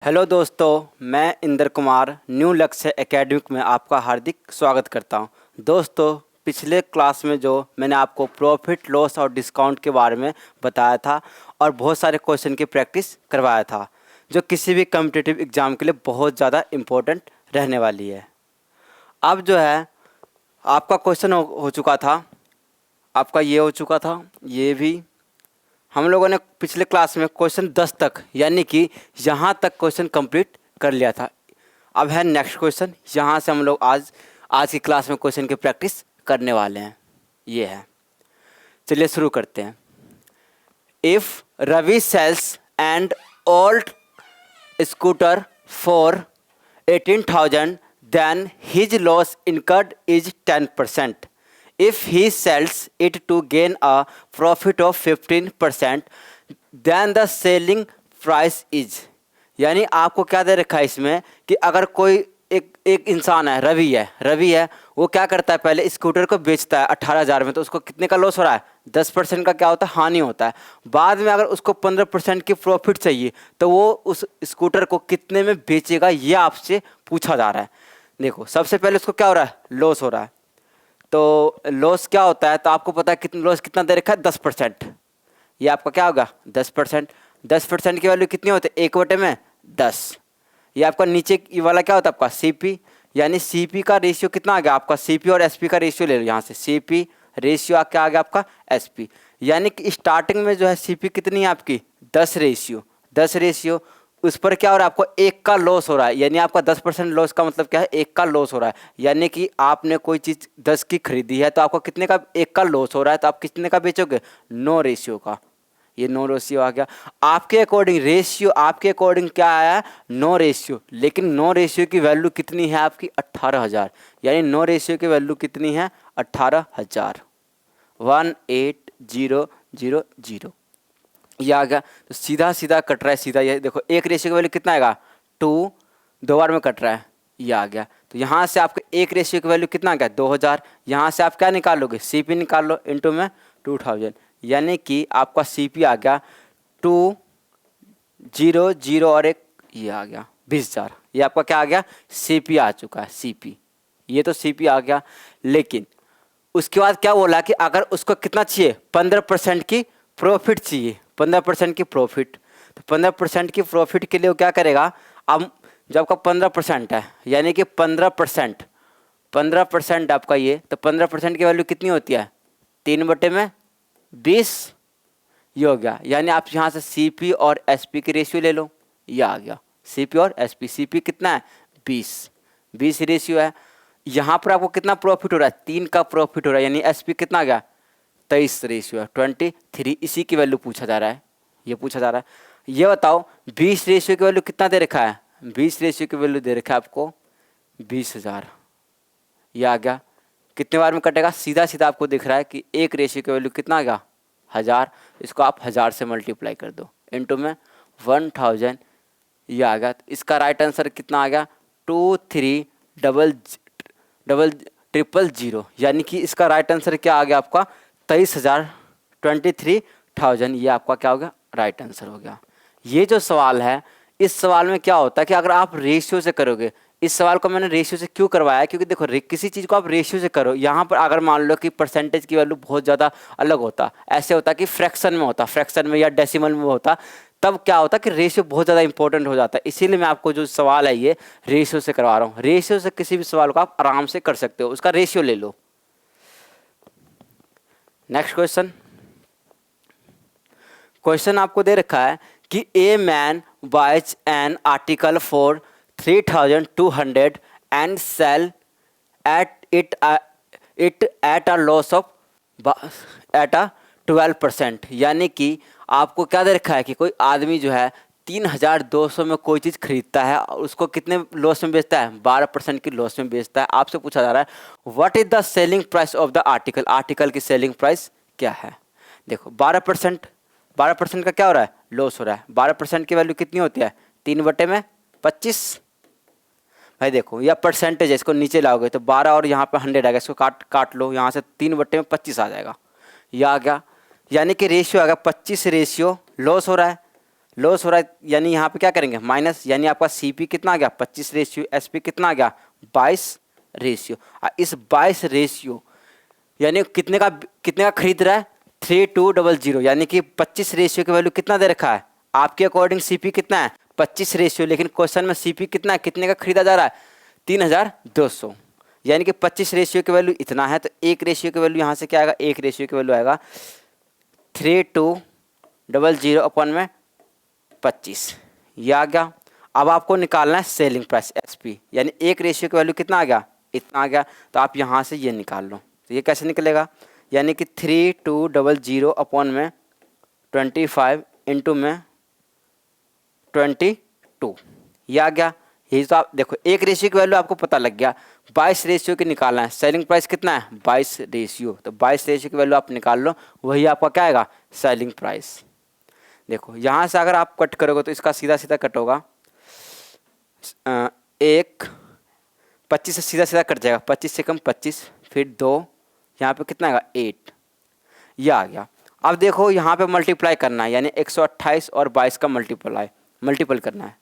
Hello दोस्तों, मैं Indra Kumar new लक्ष्य एकेडमिक में आपका हार्दिक स्वागत करता हूं। दोस्तों, पिछले क्लास में जो मैंने आपको प्रॉफिट लॉस और डिस्काउंट के बारे में बताया था और बहुत सारे क्वेश्चन की प्रैक्टिस करवाया था जो किसी भी कॉम्पिटिटिव एग्ज़ाम के लिए बहुत ज़्यादा इम्पोर्टेंट रहने वाली है। अब जो है आपका क्वेश्चन हो चुका था, आपका ये हो चुका था, ये भी हम लोगों ने पिछले क्लास में क्वेश्चन 10 तक यानी कि यहाँ तक क्वेश्चन कंप्लीट कर लिया था। अब है नेक्स्ट क्वेश्चन, यहाँ से हम लोग आज की क्लास में क्वेश्चन की प्रैक्टिस करने वाले हैं। ये है, चलिए शुरू करते हैं। If Ravi sells and old scooter for 18,000 then his loss incurred is 10%. If he sells it to gain a profit of 15%, then the selling price is, यानी आपको क्या दे रखा है इसमें कि अगर कोई एक इंसान है, रवि है, वो क्या करता है, पहले स्कूटर को बेचता है 18,000 में, तो उसको कितने का लॉस हो रहा है? 10% का क्या होता है? हानि होता है। बाद में अगर उसको 15% की प्रॉफिट चाहिए तो वो उस स्कूटर को कितने में बेचेगा, ये आपसे पूछा जा रहा है। देखो, सबसे पहले उसको क्या हो रहा है? लॉस हो रहा है। तो लॉस क्या होता है, तो आपको पता है कितना लॉस कितना दे रखा है? 10%। ये आपका क्या होगा? 10%। 10% की वैल्यू कितनी होती है? 1/10। ये आपका नीचे वाला क्या होता है? आपका सीपी, यानी सीपी का रेशियो कितना आ गया आपका? सीपी और एसपी का रेशियो ले लो यहाँ से। सीपी रेशियो क्या आ गया आपका? एसपी। यानी कि स्टार्टिंग में जो है सीपी कितनी है आपकी? 10 रेशियो उस पर क्या हो रहा है? आपको 1 का लॉस हो रहा है। यानी आपका 10% लॉस का मतलब क्या है? 1 का लॉस हो रहा है। यानी कि आपने कोई चीज़ 10 की खरीदी है तो आपको कितने का? 1 का लॉस हो रहा है, तो आप कितने का बेचोगे? 9 रेशियो का। ये 9 रेशियो आ गया। आपके अकॉर्डिंग रेशियो, आपके अकॉर्डिंग क्या आया? 9 रेशियो। लेकिन 9 रेशियो की वैल्यू कितनी है आपकी? 18,000। यानी 9 रेशियो की वैल्यू कितनी है? 18,000। 18,000 ये आ गया। तो सीधा सीधा कट रहा है, सीधा। ये देखो, एक रेशियो की वैल्यू कितना आएगा? 2, 2 बार में कट रहा है, ये आ गया। तो यहाँ से आपके एक रेशियो की वैल्यू कितना आ गया? 2,000। यहाँ से आप क्या निकालोगे? सीपी निकाल लो, इंटू में 2,000। यानी कि आपका सीपी आ गया 2,000 और एक ये आ गया 20,000। ये आपका क्या आ गया? सीपी आ चुका है, सीपी। ये तो सीपी आ गया। लेकिन उसके बाद क्या बोला कि अगर उसको कितना चाहिए? 15% की प्रॉफिट चाहिए। 15% की प्रॉफिट। तो 15% की प्रॉफिट के लिए वो क्या करेगा? अब जब आपका 15% है, यानी कि 15% आपका ये, तो 15% की वैल्यू कितनी होती है? 3/20। ये हो गया। यानी आप यहाँ से सीपी और एसपी की रेशियो ले लो, ये आ गया। सीपी और एसपी। सीपी कितना है? 20 रेशियो है। यहाँ पर आपको कितना प्रॉफिट हो रहा है? 3 का प्रॉफिट हो रहा है। यानी एसपी कितना आ गया? 23 रेशियो है, 23। इसी की वैल्यू पूछा जा रहा है, ये पूछा जा रहा है। ये बताओ 20 रेशियो की वैल्यू कितना दे रखा है? 20 रेशियो की वैल्यू दे रखा है आपको 20,000। ये आ गया। कितने बार में कटेगा? सीधा सीधा आपको दिख रहा है कि एक रेशियो की वैल्यू कितना आ गया? 1000। इसको आप 1000 से मल्टीप्लाई कर दो, इंटू में 1000। ये आ गया। इसका राइट आंसर कितना आ गया? 23,000। यानी कि इसका राइट आंसर क्या आ गया आपका? 23,000, 23,000। ये आपका क्या हो गया? राइट आंसर हो गया। ये जो सवाल है, इस सवाल में क्या होता है कि अगर आप रेशियो से करोगे, इस सवाल को मैंने रेशियो से क्यों करवाया है? क्योंकि देखो, किसी चीज़ को आप रेशियो से करो, यहाँ पर अगर मान लो कि परसेंटेज की वैल्यू बहुत ज़्यादा अलग होता, ऐसे होता कि फ्रैक्शन में होता, फ्रैक्शन में या डेसिमल में होता, तब क्या होता कि रेशियो बहुत ज़्यादा इंपॉर्टेंट हो जाता है। इसीलिए मैं आपको जो सवाल है ये रेशियो से करवा रहा हूँ। रेशियो से किसी भी सवाल को आप आराम से कर सकते हो, उसका रेशियो ले लो। नेक्स्ट क्वेश्चन आपको दे रखा है कि a man buys an article for 3,200 and sell it at a loss of 12%। यानी कि आपको क्या दे रखा है कि कोई आदमी जो है 3,200 में कोई चीज़ खरीदता है और उसको कितने लॉस में बेचता है? 12% की लॉस में बेचता है। आपसे पूछा जा रहा है what is the selling price of the article. Article की सेलिंग प्राइस क्या है? देखो, 12% का क्या हो रहा है? लॉस हो रहा है। 12% की वैल्यू कितनी होती है? 3/25। भाई देखो, यह परसेंटेज है, इसको नीचे लाओगे तो 12 और यहाँ पे 100 आएगा। इसको काट लो, यहाँ से 3/25 आ जाएगा। यह आ गया। यानी कि रेशियो आ गया 25 रेशियो लॉस हो रहा है। लॉस हो रहा है, यानी यहाँ पे क्या करेंगे माइनस, यानी आपका CP कितना आ गया 25 रेशियो, SP कितना आ गया 22 रेशियो। इस 22 रेशियो यानी कितने का खरीद रहा है 3200, यानी कि 25 रेशियो की वैल्यू कितना दे रखा है आपके अकॉर्डिंग CP कितना है 25 रेशियो, लेकिन क्वेश्चन में CP कितना है, कितने का खरीदा जा रहा है 3200, यानी कि 25 रेशियो की वैल्यू इतना है। तो एक रेशियो की वैल्यू यहाँ से क्या आएगा, एक रेशियो की वैल्यू आएगा 3200 अपन में 25, ये आ गया। अब आपको निकालना है सेलिंग प्राइस SP, यानी एक रेशियो की वैल्यू कितना आ गया इतना आ गया। तो आप यहाँ से ये निकाल लो, तो ये कैसे निकलेगा, यानी कि 3200 अपन में 25 इंटू में 22, ये आ गया। यही तो आप देखो एक रेशियो की वैल्यू आपको पता लग गया, 22 रेशियो की निकालना है, सेलिंग प्राइस कितना है 22 रेशियो, तो 22 रेशियो की वैल्यू आप निकाल लो, वही आपका क्या आएगा सेलिंग प्राइस। देखो यहाँ से अगर आप कट करोगे तो इसका सीधा सीधा कट होगा, एक 25 से सीधा सीधा कट जाएगा, 25 से कम 25, फिर 2, यहाँ पे कितना आएगा 8, यह आ गया। अब देखो यहाँ पे मल्टीप्लाई करना है, यानी 128 और 22 का मल्टीपल करना है।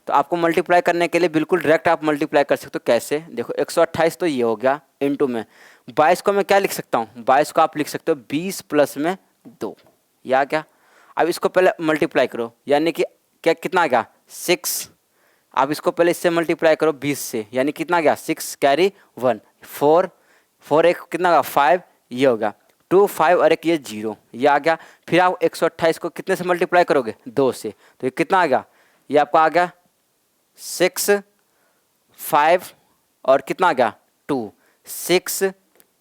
तो आपको मल्टीप्लाई करने के लिए बिल्कुल डायरेक्ट आप मल्टीप्लाई कर सकते हो। कैसे, देखो 128 तो ये हो गया, इंटू में 22 को मैं क्या लिख सकता हूँ, 22 को आप लिख सकते हो 20 प्लस में 2, ये आ गया। अब इसको पहले मल्टीप्लाई करो, यानी कि क्या कितना आ गया 6, आप इसको पहले इससे मल्टीप्लाई करो 20 से, यानी कितना आ गया 6 कैरी 1, 4 एक कितना आ गया 5, ये हो गया 2 5 और एक ये 0, ये आ गया। फिर आप 128 को कितने से मल्टीप्लाई करोगे 2 से, तो ये कितना आ गया, ये आपका आ गया 6 5 और कितना आ गया 2, 6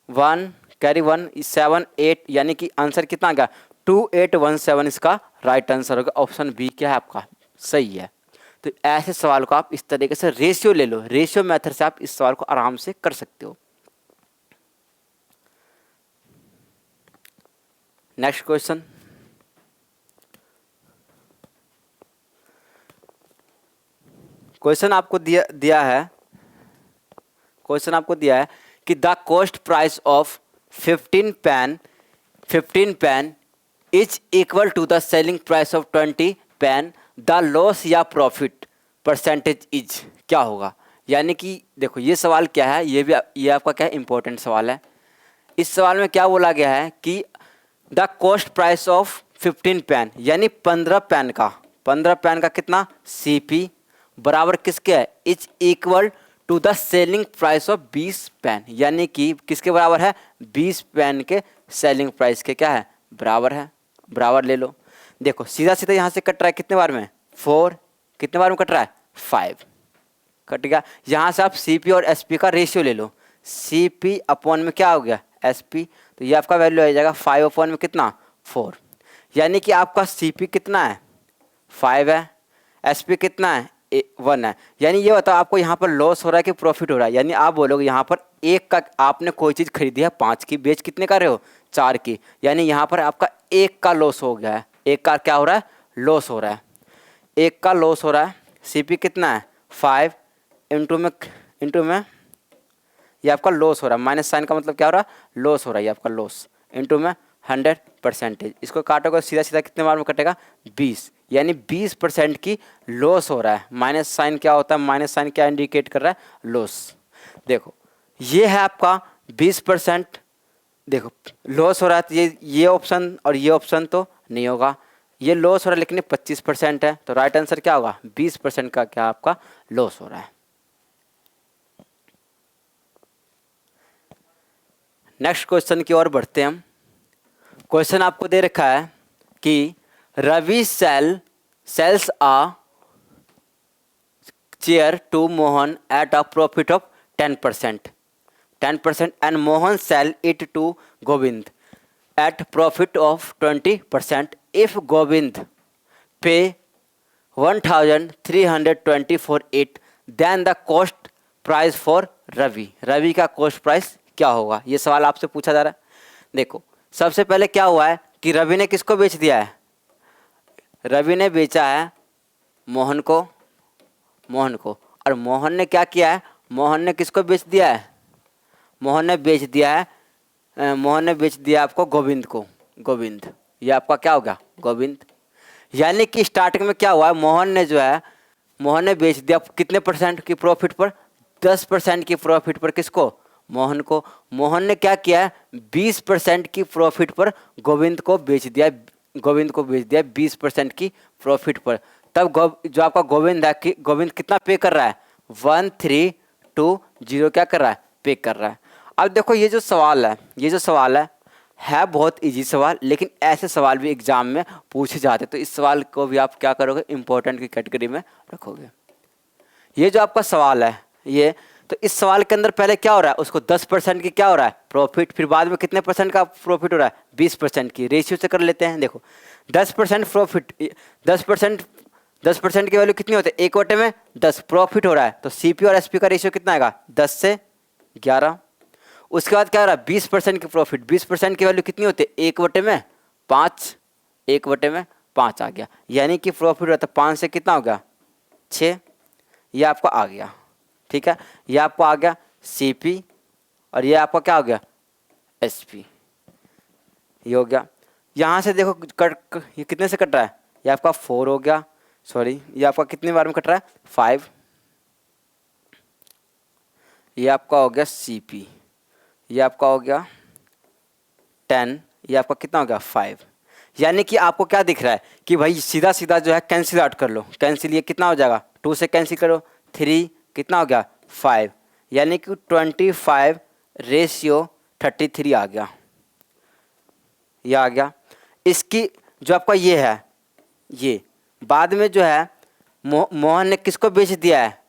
1 कैरी 1 7 8, यानी कि आंसर कितना आ गया 2817, इसका राइट आंसर होगा। ऑप्शन बी क्या है आपका सही है। तो ऐसे सवाल को आप इस तरीके से रेशियो ले लो, रेशियो मेथड से आप इस सवाल को आराम से कर सकते हो। नेक्स्ट क्वेश्चन, क्वेश्चन आपको दिया है कि the cost price of 15 pen is equal to the selling price of 20 pen, the loss या प्रॉफिट परसेंटेज इज, क्या होगा। यानी कि देखो ये सवाल क्या है, ये आपका क्या इंपॉर्टेंट सवाल है। इस सवाल में क्या बोला गया है कि the cost price of 15 pen, यानी 15 पेन का कितना CP बराबर किसके है, is equal to the selling price of 20 pen, यानी कि किसके बराबर है 20 पेन के सेलिंग प्राइस के क्या है बराबर है, बराबर ले लो। देखो सीधा सीधा यहाँ से कट रहा है कितने बार में 4, कितने बार में कट रहा है 5, कट गया। यहाँ से आप CP और SP का रेशियो ले लो, CP अपॉन में क्या हो गया SP, तो ये आपका वैल्यू आ जाएगा 5 अपॉन में कितना 4, यानी कि आपका CP कितना है 5 है, SP कितना है 1 है। यानी ये बताओ आपको यहाँ पर लॉस हो रहा है कि प्रॉफिट हो रहा है। यानी आप बोलोगे यहाँ पर एक का आपने कोई चीज़ खरीदी है 5 की, बेच कितने का रहे हो 4 की, यानी यहाँ पर आपका एक का लॉस हो गया है, एक का क्या हो रहा है लॉस हो रहा है, एक का लॉस हो रहा है। CP कितना है 5 इंटू में ये आपका लॉस हो रहा है, माइनस साइन का मतलब क्या हो रहा है लॉस हो रहा है, ये आपका लॉस इंटू में 100%, इसको काटोगे सीधा सीधा कितने बार में कटेगा 20, यानी 20% की लॉस हो रहा है। माइनस साइन क्या होता है, माइनस साइन क्या इंडिकेट कर रहा है लॉस। देखो ये है आपका 20%, देखो लॉस हो रहा है, तो ये ऑप्शन और ये ऑप्शन तो नहीं होगा, ये लॉस हो रहा है लेकिन 25% है, तो राइट आंसर क्या होगा 20% का क्या आपका लॉस हो रहा है। नेक्स्ट क्वेश्चन की ओर बढ़ते हैं हम। क्वेश्चन आपको दे रखा है कि Ravi sells a chair to Mohan at a profit of 10% and Mohan sell it to Govind at profit of 20%। If Govind pay 1320 for it, then the cost price for Ravi का कॉस्ट प्राइस क्या होगा, ये सवाल आपसे पूछा जा रहा है। देखो सबसे पहले क्या हुआ है कि रवि ने किसको बेच दिया है, रवि ने बेचा है मोहन को, और मोहन ने क्या किया है, मोहन ने किसको बेच दिया है, मोहन ने बेच दिया आपको गोविंद को, ये आपका क्या होगा गोविंद। यानी कि स्टार्टिंग में क्या हुआ है, मोहन ने बेच दिया कितने परसेंट की प्रॉफिट पर, 10% की प्रॉफिट पर। किसको? मोहन को। मोहन ने क्या किया है, 20% की प्रॉफिट पर गोविंद को बेच दिया। 20% की प्रॉफिट पर। तब जो आपका गोविंद है कि गोविंद कितना पे कर रहा है, 1320 क्या कर रहा है, पे कर रहा है। अब देखो ये जो सवाल है बहुत इजी सवाल, लेकिन ऐसे सवाल भी एग्जाम में पूछे जाते, तो इस सवाल को भी आप क्या करोगे, इंपॉर्टेंट की कैटेगरी में रखोगे। ये जो आपका सवाल है ये, तो इस सवाल के अंदर पहले क्या हो रहा है, उसको 10% की क्या हो रहा है, प्रॉफिट, फिर बाद में कितने परसेंट का प्रॉफिट हो रहा है, 20% की। रेशियो से कर लेते हैं। देखो 10% प्रॉफिट, 10% की वैल्यू कितनी होती है, 1/10 प्रॉफिट हो रहा है, तो सीपी और एसपी का रेशियो कितना आएगा, 10 से 11। उसके बाद क्या हो रहा है, 20% की प्रॉफिट, 20% की वैल्यू कितनी होती है, 1/5, 1/5 आ गया। यानी कि प्रॉफिट रहता है 5 से कितना हो गया, 6। ये आपका आ गया, ठीक है। ये आपको आ गया सीपी, और ये आपका क्या हो गया, एसपी। ये हो गया। यहाँ से देखो ये कितने से कट रहा है, ये आपका 4 हो गया, सॉरी ये आपका कितने बार में कट रहा है, 5। ये आपका हो गया सीपी, ये आपका हो गया 10, ये आपका कितना हो गया, 5। यानी कि आपको क्या दिख रहा है कि भाई सीधा सीधा जो है कैंसिल आउट कर लो। कैंसिल, ये कितना हो जाएगा, 2 से कैंसिल करो, 3 कितना हो गया, 5। यानी कि 25:33 आ गया। ये आ गया। इसकी जो आपका ये है, ये बाद में जो है मोहन ने किसको बेच दिया है,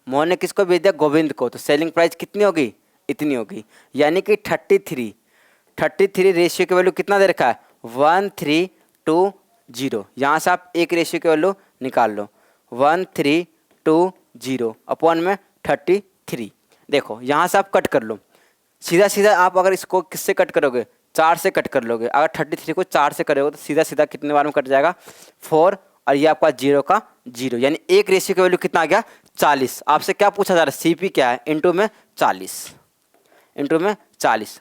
मोहन ने किसको बेच दिया, गोविंद को। तो सेलिंग प्राइस कितनी होगी, इतनी होगी। यानी कि 33 रेशियो की वैल्यू कितना दे रखा है, 1320। यहाँ से आप एक रेशियो की वैल्यू निकाल लो, 1320 अपॉन में 33। देखो यहाँ से आप कट कर लो, सीधा सीधा आप अगर इसको किससे कट करोगे, 4 से कट कर लोगे। अगर 33 को 4 से करोगे तो सीधा सीधा कितने बार में कट जाएगा, 4, और ये आपका 0 का 0। यानी एक रेशियो की वैल्यू कितना आ गया, 40। आपसे क्या पूछा जा रहा है, सीपी क्या है, इंटू में 40।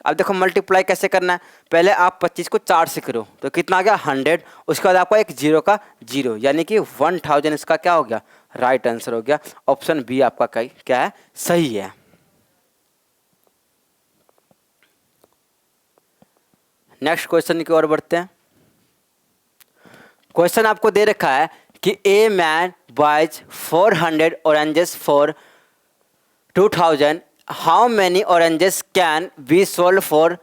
अब देखो मल्टीप्लाई कैसे करना है, पहले आप 25 को 4 से करो तो कितना आ गया, 100। उसके बाद आपका एक 0 का 0, यानी कि 1000 इसका क्या हो गया, राइट आंसर हो गया। ऑप्शन बी आपका क्या है, सही है। नेक्स्ट क्वेश्चन की ओर बढ़ते हैं। क्वेश्चन आपको दे रखा है कि a man buys 400 oranges for 2000, how many oranges can be sold for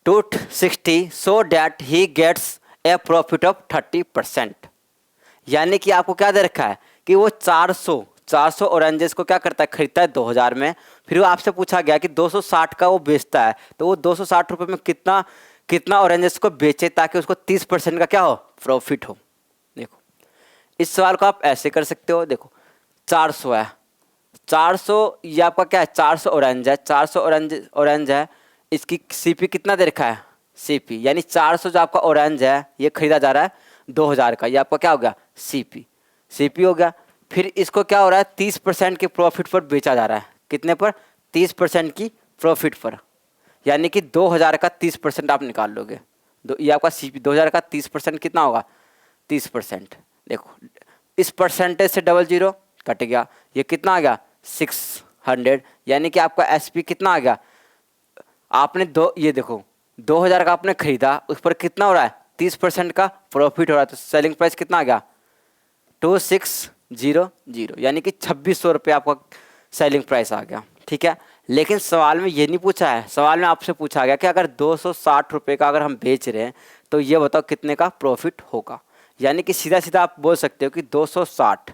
260 so that he gets a profit of 30%। यानी कि आपको क्या दे रखा है कि वो 400 ऑरेंजेस को क्या करता है, खरीदता है 2000 में। फिर वो आपसे पूछा गया कि 260 का वो बेचता है, तो वो 260 रुपये में कितना ऑरेंजेस को बेचे ताकि उसको 30% का क्या हो, प्रॉफिट हो। देखो इस सवाल को आप ऐसे कर सकते हो। देखो 400 है, 400 ये आपका क्या है, 400 ऑरेंज है, 400 ऑरेंज है। इसकी सीपी कितना दे रखा है, सीपी, यानी 400 जो आपका ऑरेंज है ये खरीदा जा रहा है 2000 का, ये आपका क्या हो गया, सीपी हो गया। फिर इसको क्या हो रहा है, 30% के प्रॉफिट पर बेचा जा रहा है। कितने पर, 30% की प्रॉफिट पर। यानी कि 2000 का 30% आप निकाल लोगे। ये आपका सीपी 2000 का 30% कितना होगा, 30%। देखो इस परसेंटेज से 00 कट गया, ये कितना आ गया, 600। यानी कि आपका एसपी कितना आ गया, आपने ये देखो 2000 का आपने खरीदा, उस पर कितना हो रहा है, 30% का प्रॉफिट हो रहा है। तो सेलिंग प्राइस कितना आ गया, 2600, यानी कि 2600 रुपये आपका सेलिंग प्राइस आ गया। ठीक है, लेकिन सवाल में ये नहीं पूछा है, सवाल में आपसे पूछा गया कि अगर 260 रुपये का अगर हम बेच रहे हैं तो ये बताओ कितने का प्रॉफिट होगा। यानी कि सीधा सीधा आप बोल सकते हो कि 260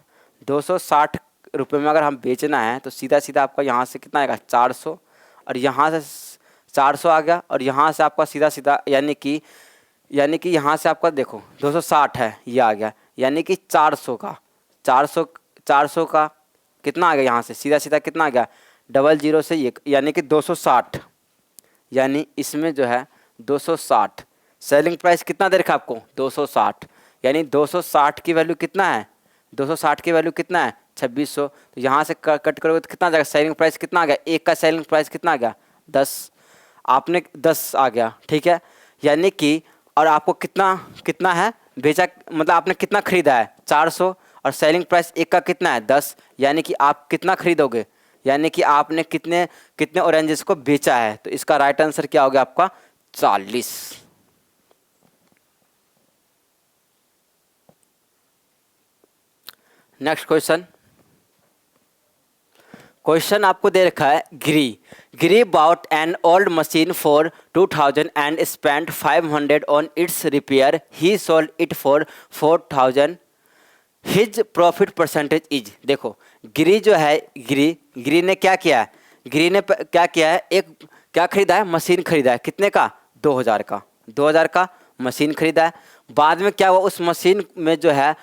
रुपये में अगर हम बेचना है तो सीधा सीधा आपका यहाँ से कितना आएगा, 400, और यहाँ से 400 आ गया, और यहाँ से आपका सीधा सीधा यानी कि यहाँ से आपका देखो 260 है, ये आ गया, यानी कि 400 का कितना आ गया, यहाँ से सीधा सीधा कितना आ गया, 00 से ये, यानी कि 260, यानी इसमें जो है 260 सेलिंग प्राइस कितना दे रखा आपको, 260, यानी 260 की वैल्यू कितना है, 260 की वैल्यू कितना है, 2600। तो यहाँ से कट करोगे तो कितना आ जाएगा, सेलिंग प्राइस कितना आ गया, एक का सेलिंग प्राइस कितना आ गया, 10, आपने 10 आ गया। ठीक है, यानी कि और आपको कितना है, बेचा मतलब आपने कितना खरीदा है 400 और सेलिंग प्राइस एक का कितना है 10, यानी कि आप कितना खरीदोगे, यानी कि आपने कितने कितने ऑरेंजेस को बेचा है। तो इसका राइट आंसर क्या हो गया आपका 40। नेक्स्ट क्वेश्चन, क्वेश्चन आपको दे रखा है Giri bought an old machine for 2000 and spent 500 on its repair, he sold it for 4000, his profit percentage is. देखो गिरी जो है, गिरी ने क्या किया है, गिरी ने क्या किया है, एक क्या खरीदा है, मशीन खरीदा है, कितने का 2000 का, 2000 का मशीन खरीदा है। बाद में क्या हुआ, उस मशीन में जो है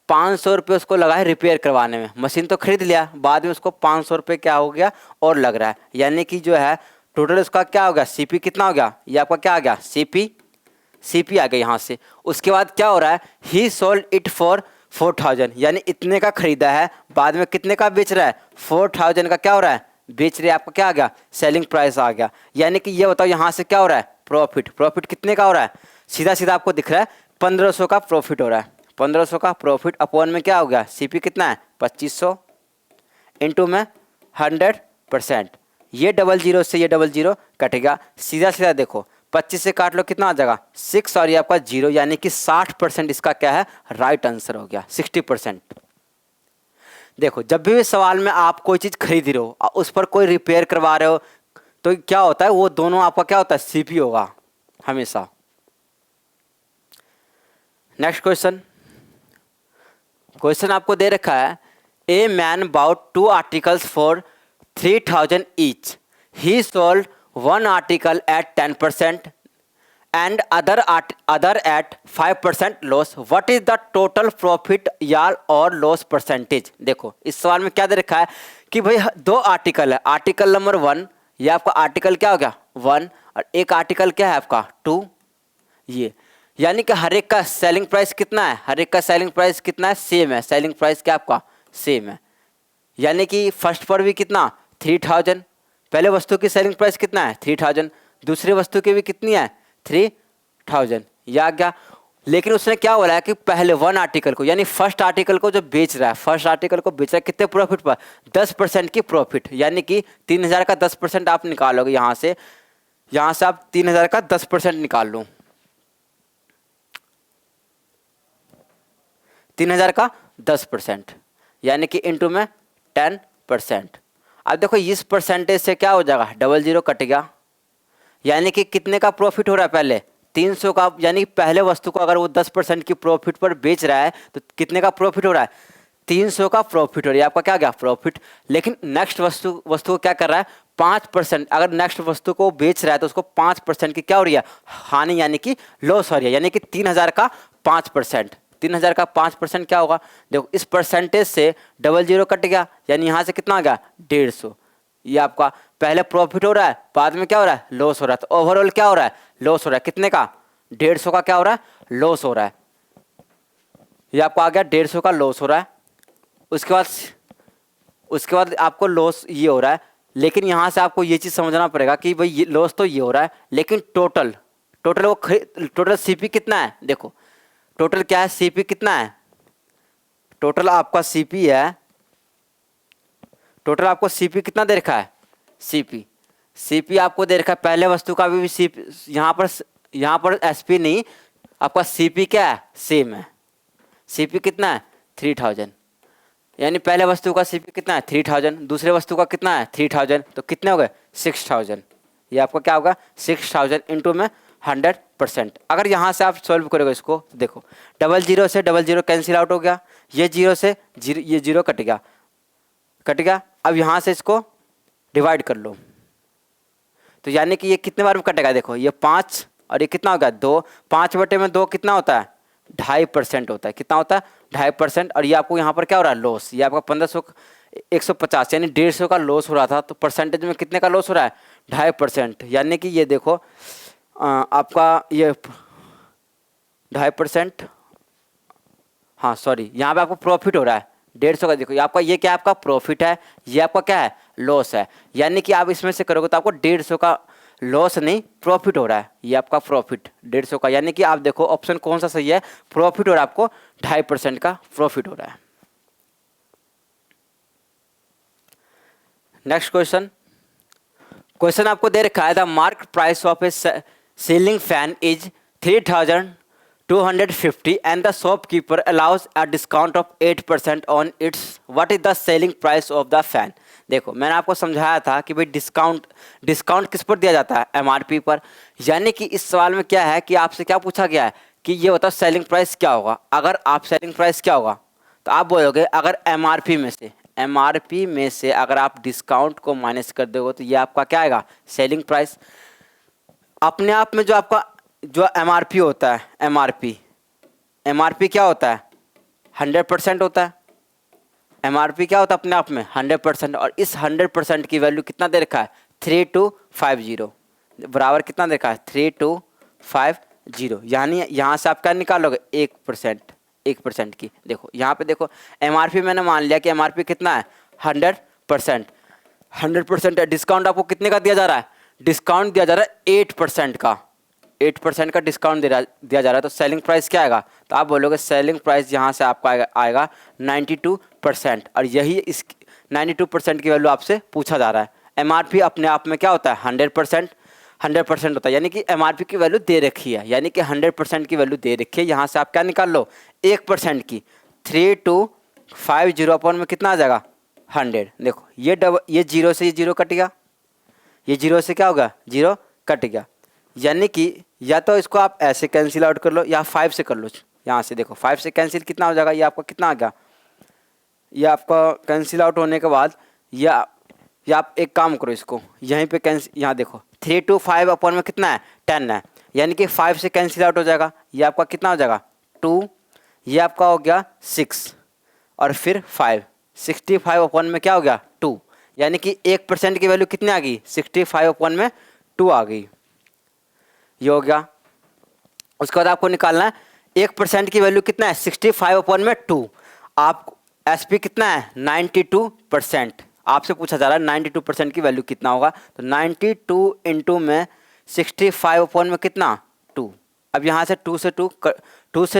500 रुपये उसको लगा है रिपेयर करवाने में। मशीन तो खरीद लिया, बाद में उसको 500 रुपये क्या हो गया और लग रहा है, यानी कि जो है टोटल उसका क्या हो गया, सीपी कितना हो गया, ये आपका क्या आ गया, सीपी आ गया यहाँ से। उसके बाद क्या हो रहा है, ही सोल्ड इट फॉर 4000, यानी इतने का खरीदा है, बाद में कितने का बेच रहा है, 4000 का क्या हो रहा है, बेच रहे, आपका क्या आ गया, सेलिंग प्राइस आ गया। यानी कि ये बताओ यहाँ से क्या हो रहा है, प्रॉफिट कितने का हो रहा है, सीधा सीधा आपको दिख रहा है 1500 का प्रॉफिट हो रहा है। 1500 का प्रॉफिट अपॉन में क्या हो गया, सीपी कितना है 2500 इंटू में 100%। ये 00 से ये 00 कटेगा, सीधा सीधा देखो 25 से काट लो कितना आ जाएगा 6 और ये आपका 0, यानी कि 60% इसका क्या है, राइट आंसर हो गया 60%। देखो जब भी सवाल में आप कोई चीज़ खरीद रहे हो, उस पर कोई रिपेयर करवा रहे हो, तो क्या होता है, वो दोनों आपका क्या होता है, सीपी होगा हमेशा। नेक्स्ट क्वेश्चन आपको दे रखा है, a man bought 2 articles for 3000 each, he sold 1 article at 10% and other at 5% loss, what is the total profit यार और लॉस परसेंटेज। देखो इस सवाल में क्या दे रखा है कि भाई 2 आर्टिकल है, आर्टिकल नंबर 1, ये आपका आर्टिकल क्या हो गया 1 और एक आर्टिकल क्या है आपका 2, ये यानी कि हर एक का सेलिंग प्राइस कितना है, हर एक का सेलिंग प्राइस कितना है, सेम है, सेलिंग प्राइस क्या आपका सेम है। यानी कि फर्स्ट पर भी कितना 3000, पहले वस्तु की सेलिंग प्राइस कितना है 3000, दूसरी वस्तु की भी कितनी है 3000, या क्या। लेकिन उसने क्या बोला है कि पहले 1 आर्टिकल को, यानी फर्स्ट आर्टिकल को जो बेच रहा है, फर्स्ट आर्टिकल को बेच रहा है कितने प्रॉफिट पर, 10% की प्रॉफिट, यानी कि 3000 का 10% आप निकालोगे यहाँ से आप 3000 का 10% निकाल लो, 3000 का 10%, यानी कि इंटू में 10%। अब देखो इस परसेंटेज से क्या हो जाएगा, 00 कट गया, यानी कि कितने का प्रॉफिट हो रहा है, पहले 300 का, यानी पहले वस्तु को अगर वो 10% की प्रॉफिट पर बेच रहा है तो कितने का प्रॉफिट हो रहा है, 300 का प्रॉफिट हो रहा है, आपका क्या गया प्रॉफिट। लेकिन नेक्स्ट वस्तु को क्या कर रहा है 5%, अगर नेक्स्ट वस्तु को बेच रहा है तो उसको 5% की क्या हो रही है, हानि, यानी कि लॉस हो रही है। यानी कि 3000 का 5%, 3000 का 5% क्या होगा, देखो इस परसेंटेज से 00 कट गया, यानी यहाँ से कितना आ गया 150, ये आपका पहले प्रॉफिट हो रहा है, बाद में क्या हो रहा है लॉस हो रहा है, तो ओवरऑल क्या हो रहा है लॉस हो रहा है, कितने का 150 का क्या हो रहा है लॉस हो रहा है, ये आपको आ गया 150 का लॉस हो रहा है। उसके बाद आपको लॉस ये हो रहा है, लेकिन यहाँ से आपको ये चीज़ समझना पड़ेगा कि भाई ये लॉस तो ये हो रहा है, लेकिन टोटल सीपी कितना है, देखो टोटल क्या है, सीपी कितना है, टोटल आपका सीपी है, टोटल आपको सीपी कितना दे रखा है, सीपी आपको दे रखा है, पहले वस्तु का भी सीपी, यहाँ पर एसपी नहीं, आपका सीपी क्या है सेम है, सीपी कितना है 3000, यानी पहले वस्तु का सीपी कितना है 3000, दूसरे वस्तु का कितना है 3000, तो कितने हो गए 6000, ये आपका क्या होगा 6000 इंटू में 100%। अगर यहाँ से आप सॉल्व करोगे इसको, देखो 00 से 00 कैंसिल आउट हो गया, ये 0 से ये 0 कट गया। अब यहाँ से इसको डिवाइड कर लो, तो यानी कि ये कितने बार में कटेगा, देखो ये 5 और ये कितना होगा 2, 5/2 कितना होता है 2.5% होता है, कितना होता है 2.5%। और ये आपको यहाँ पर क्या हो रहा है लॉस, ये आपका 150 यानी 150 का लॉस हो रहा था, तो परसेंटेज में कितने का लॉस हो रहा है 2.5%, यानी कि ये देखो आपका ये 2.5%, हाँ सॉरी, यहाँ पे आपको प्रॉफिट हो रहा है 150 का, देखो ये क्या आपका प्रॉफिट है, ये आपका क्या है लॉस है, यानी कि आप इसमें से करोगे तो आपको 150 का लॉस नहीं प्रॉफिट हो रहा है, ये आपका प्रॉफिट 150 का, यानी कि आप देखो ऑप्शन कौन सा सही है, प्रॉफिट हो रहा है, आपको 2.5% का प्रॉफिट हो रहा है। नेक्स्ट क्वेश्चन, क्वेश्चन आपको दे रखा है the market price of A ceiling fan is 3250 and the shopkeeper allows a discount of 8% on it's, what is the selling price of the fan. देखो मैंने आपको समझाया था कि भाई डिस्काउंट किस पर दिया जाता है, एमआरपी पर। यानी कि इस सवाल में क्या है कि आपसे क्या पूछा गया है कि ये बताओ सेलिंग प्राइस क्या होगा। अगर आप सेलिंग प्राइस क्या होगा तो आप बोलोगे अगर एमआरपी में से अगर आप डिस्काउंट को माइनस कर दोगे तो ये आपका क्या आएगा, सेलिंग प्राइस। अपने आप में जो आपका जो एमआरपी होता है, एमआरपी क्या होता है, 100% होता है। एमआरपी क्या होता है अपने आप में 100%, और इस 100% की वैल्यू कितना दे रखा है, 3250 बराबर कितना दे रखा है, 3250। यानी यहाँ से आप क्या निकालोगे, 1% की। देखो यहाँ पे देखो एमआरपी मैंने मान लिया कि एमआरपी कितना है 100% है। डिस्काउंट आपको कितने का दिया जा रहा है, डिस्काउंट दिया जा रहा है 8% का, 8% का डिस्काउंट दिया जा रहा है। तो सेलिंग प्राइस क्या आएगा, तो आप बोलोगे सेलिंग प्राइस यहाँ से आपका आएगा 92%, और यही इस 92% की वैल्यू आपसे पूछा जा रहा है। एमआरपी अपने आप में क्या होता है 100% होता है, यानी कि एमआरपी की वैल्यू दे रखी है, यानी कि 100% की वैल्यू दे रखी है। यहाँ से आप क्या निकाल लो 1% की, 3250 अपन में कितना आ जाएगा 100। देखो ये जीरो से ये जीरो कट गया, ये जीरो से क्या होगा, जीरो कट गया। यानी कि या तो इसको आप ऐसे कैंसिल आउट कर लो या 5 से कर लो। यहाँ से देखो 5 से कैंसिल कितना हो जाएगा, ये आपका कितना आ गया, ये आपका कैंसिल आउट होने के बाद या आप एक काम करो, इसको यहीं पे कैंसिल, यहाँ देखो 325 अपन में कितना है 10 है, यानी कि 5 से कैंसिल आउट हो जाएगा, ये आपका कितना हो जाएगा 2, ये आपका हो गया 6 और फिर 5, 65 अपन में क्या हो गया 2, यानी कि 1% की वैल्यू कितनी आ गई, 65 अपन में 2 आ गई, ये हो गया। उसके बाद आपको निकालना है 1% की वैल्यू कितना है 65 अपन में 2, आप एसपी कितना है 92%, आपसे पूछा जा रहा है 92% की वैल्यू कितना होगा, तो 92 इंटू में 65 अपन में कितना 2। अब यहाँ से 2 से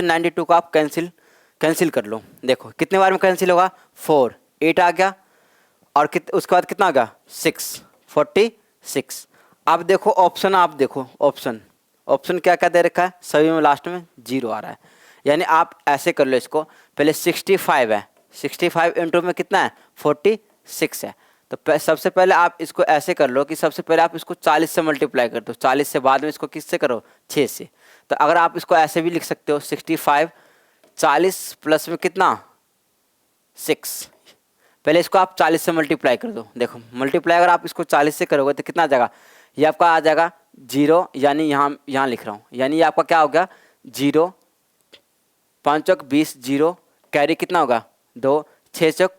92 को आप कैंसिल कर लो। देखो कितने बार में कैंसिल होगा 4, 8 आ गया, और उसके बाद कितना आ गया 6, 46। अब देखो ऑप्शन, आप देखो ऑप्शन क्या क्या दे रखा है, सभी में लास्ट में 0 आ रहा है। यानी आप ऐसे कर लो इसको, पहले 65 है, 65 इंटू में कितना है 46 है। तो सबसे पहले आप इसको ऐसे कर लो कि सबसे पहले आप इसको 40 से मल्टीप्लाई कर दो, 40 से बाद में इसको किससे करो 6 से। तो अगर आप इसको ऐसे भी लिख सकते हो 65 40 प्लस में कितना 6, पहले इसको आप 40 से मल्टीप्लाई कर दो। देखो मल्टीप्लाई अगर आप इसको 40 से करोगे तो कितना आ जाएगा, ये आपका आ जाएगा 0, यानी यहाँ लिख रहा हूँ, यानी ये आपका क्या हो गया 0, 5 चौक 20, 0 कैरी कितना होगा 2, 6 चौक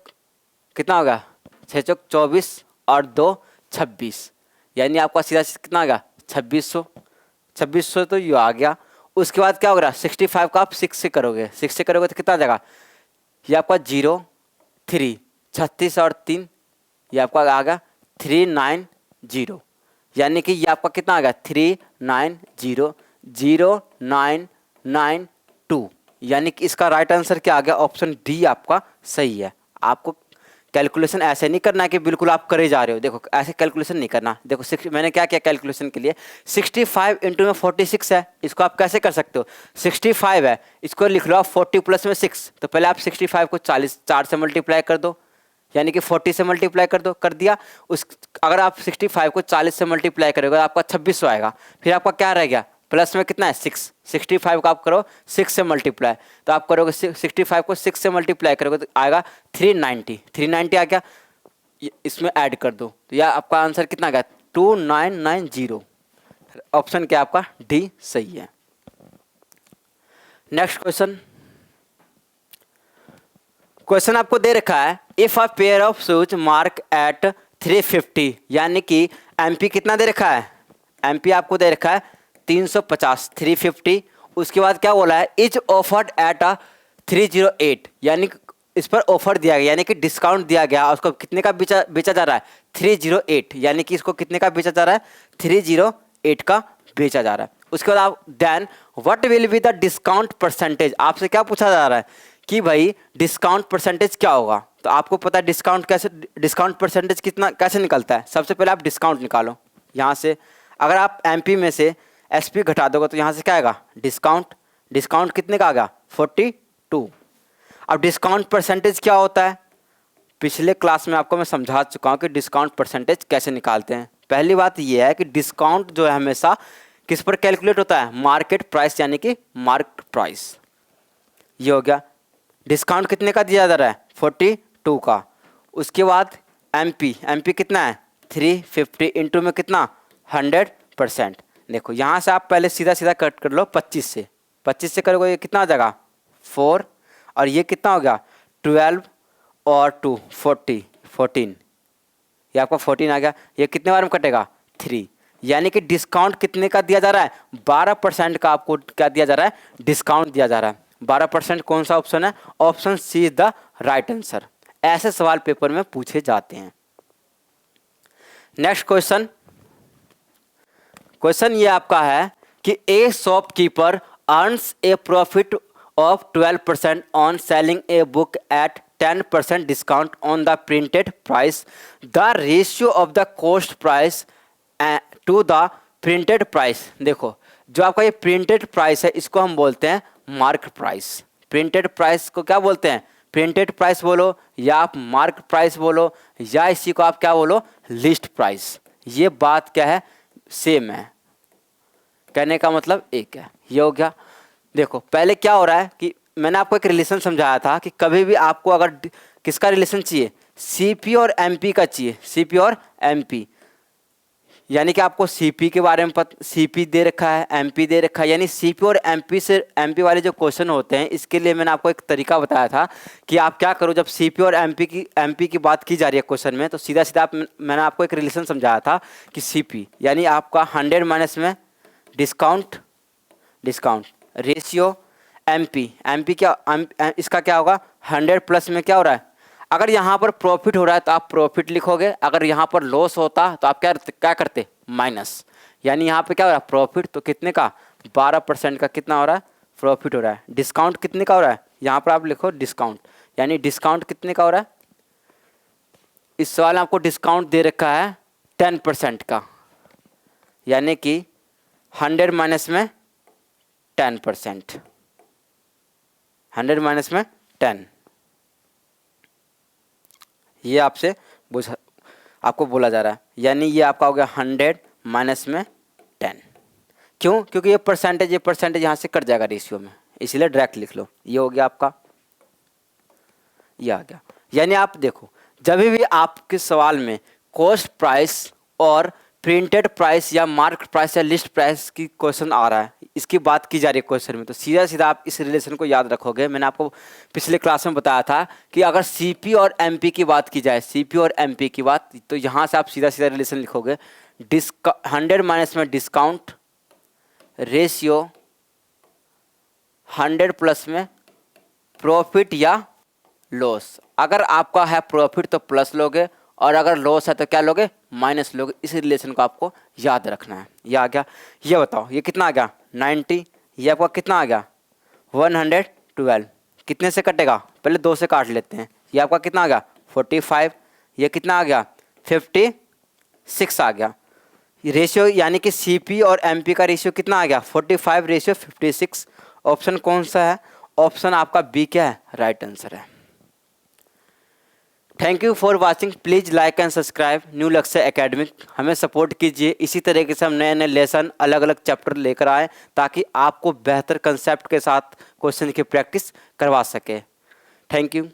कितना होगा 6 चौक 24 और 2 26, यानी आपका सीधा कितना आ गया 2600 तो ये आ गया। उसके बाद क्या होगा 65 का आप 6 से करोगे तो कितना आ जाएगा, ये आपका 0 3 36 और 3, ये आपका आ गया 390, यानी कि ये आपका कितना आ गया 3900992, यानी कि इसका राइट आंसर क्या आ गया, ऑप्शन डी आपका सही है। आपको कैलकुलेशन ऐसे नहीं करना है कि बिल्कुल आप करे जा रहे हो, देखो ऐसे कैलकुलेशन नहीं करना। देखो मैंने क्या किया कैलकुलेशन के लिए, 65 इंटू में 46 है, इसको आप कैसे कर सकते हो, 65 है इसको लिख लो आप 40 प्लस में 6, तो पहले आप 65 को 4 से मल्टीप्लाई कर दो, यानी कि 40 से मल्टीप्लाई कर दो, कर दिया। अगर आप 65 को 40 से मल्टीप्लाई करोगे तो आपका 2600 आएगा, फिर आपका क्या रह गया प्लस में कितना है 6, 65 को आप करो 6 से मल्टीप्लाई, तो आप करोगे 65 को 6 से मल्टीप्लाई करोगे तो आएगा 390 आ गया, इसमें ऐड कर दो तो यह आपका आंसर कितना आ गया 2990। ऑप्शन क्या आपका डी सही है। नेक्स्ट क्वेश्चन आपको दे रखा है if a pair of shoes mark at 350, यानी कि एमपी कितना दे रखा है, एमपी आपको दे रखा है 350, 350। उसके बाद क्या बोला है इज ऑफर्ड एट अ 308, यानी इस पर ऑफर दिया गया यानी कि डिस्काउंट दिया गया, उसको कितने का बेचा जा रहा है 308, यानी कि इसको कितने का बेचा जा रहा है 308 का बेचा जा रहा है। उसके बाद आप then what will be the discount percentage, आपसे क्या पूछा जा रहा है कि भाई डिस्काउंट परसेंटेज क्या होगा। तो आपको पता है डिस्काउंट परसेंटेज कितना कैसे निकलता है। सबसे पहले आप डिस्काउंट निकालो यहाँ से, अगर आप एमपी में से एसपी घटा दोगे तो यहाँ से क्या आएगा डिस्काउंट कितने का आ गया 42। अब डिस्काउंट परसेंटेज क्या होता है, पिछले क्लास में आपको मैं समझा चुका हूँ कि डिस्काउंट परसेंटेज कैसे निकालते हैं। पहली बात यह है कि डिस्काउंट जो है हमेशा किस पर कैलकुलेट होता है, मार्केट प्राइस यानी कि मार्केट प्राइस। ये हो गया डिस्काउंट कितने का दिया जा रहा है 42 का। उसके बाद एमपी कितना है 350 इंटू में कितना 100%। देखो यहाँ से आप पहले सीधा कट कर लो 25 से करोगे ये कितना आ जाएगा 4, और ये कितना हो गया 12 और 2 14, ये आपका 14 आ गया। ये कितने बार में कटेगा 3, यानी कि डिस्काउंट कितने का दिया जा रहा है 12% का आपको क्या दिया जा रहा है डिस्काउंट दिया जा रहा है। 12% कौन सा ऑप्शन है, option C is the right answer. ऐसे सवाल पेपर में पूछे जाते हैं। नेक्स्ट क्वेश्चन ये आपका है कि a shopkeeper earns a profit of 12% on selling a book at 10% discount on the printed price. The ratio of the cost price to the printed price. देखो जो आपका ये प्रिंटेड प्राइस है इसको हम बोलते हैं मार्क प्राइस। प्रिंटेड प्राइस को क्या बोलते हैं, प्रिंटेड प्राइस बोलो या आप मार्क प्राइस बोलो या इसी को आप क्या बोलो लिस्ट प्राइस। ये बात क्या है सेम है, कहने का मतलब एक है। ये हो गया। देखो पहले क्या हो रहा है कि मैंने आपको एक रिलेशन समझाया था कि कभी भी आपको अगर किसका रिलेशन चाहिए सीपी और एमपी का चाहिए, सीपी और एमपी, यानी कि आपको सीपी के बारे में सीपी दे रखा है एमपी दे रखा है, यानी सीपी और एमपी वाले जो क्वेश्चन होते हैं इसके लिए मैंने आपको एक तरीका बताया था कि आप क्या करो जब सीपी और एमपी की बात की जा रही है क्वेश्चन में तो सीधा मैंने आपको एक रिलेशन समझाया था कि सीपी यानी आपका 100 माइनस में डिस्काउंट रेशियो एमपी क्या इसका क्या होगा 100 प्लस में क्या हो रहा है, अगर यहाँ पर प्रॉफिट हो रहा है तो आप प्रॉफिट लिखोगे, अगर यहाँ पर लॉस होता तो आप क्या करते माइनस, यानी यहाँ पे क्या हो रहा है प्रॉफिट तो कितने का 12% का कितना हो रहा है प्रॉफिट हो रहा है। डिस्काउंट कितने का हो रहा है, यहाँ पर आप लिखो डिस्काउंट, यानी डिस्काउंट कितने का हो रहा है। इस सवाल में आपको डिस्काउंट दे रखा है 10% का, यानी कि 100 माइनस में 10%, 100 माइनस में 10, ये आपको बोला जा रहा है, यानी ये आपका हो गया 100 माइनस में 10। क्यों, क्योंकि ये परसेंटेज यहाँ से कट जाएगा रेशियो में, इसलिए डायरेक्ट लिख लो। ये हो गया आपका, ये आ गया। यानी आप देखो जब भी आपके सवाल में कॉस्ट प्राइस और प्रिंटेड प्राइस या मार्क प्राइस या लिस्ट प्राइस की क्वेश्चन आ रहा है, इसकी बात की जा रही है क्वेश्चन में, तो सीधा आप इस रिलेशन को याद रखोगे। मैंने आपको पिछले क्लास में बताया था कि अगर सीपी और एमपी की बात की जाए, सीपी और एमपी की बात, तो यहाँ से आप सीधा रिलेशन लिखोगे 100 माइनस में डिस्काउंट रेशियो 100 प्लस में प्रॉफिट या लॉस। अगर आपका है प्रॉफिट तो प्लस लोगे और अगर लॉस है तो क्या लोगे माइनस लोगे। इस रिलेशन को आपको याद रखना है। ये आ गया। ये बताओ ये कितना आ गया 90, ये आपका कितना आ गया 112, कितने से कटेगा पहले 2 से काट लेते हैं। ये आपका कितना आ गया 45, ये कितना आ गया 56 आ गया। रेशियो यानी कि सीपी और एमपी का रेशियो कितना आ गया 45 रेशियो 56। ऑप्शन कौन सा है, ऑप्शन आपका बी क्या है राइट आंसर है। Thank you for watching, please like and subscribe new लक्ष्य एकेडमिक। हमें सपोर्ट कीजिए, इसी तरीके से हम नए लेसन अलग अलग चैप्टर लेकर आए ताकि आपको बेहतर कंसेप्ट के साथ क्वेश्चन की प्रैक्टिस करवा सके। Thank you.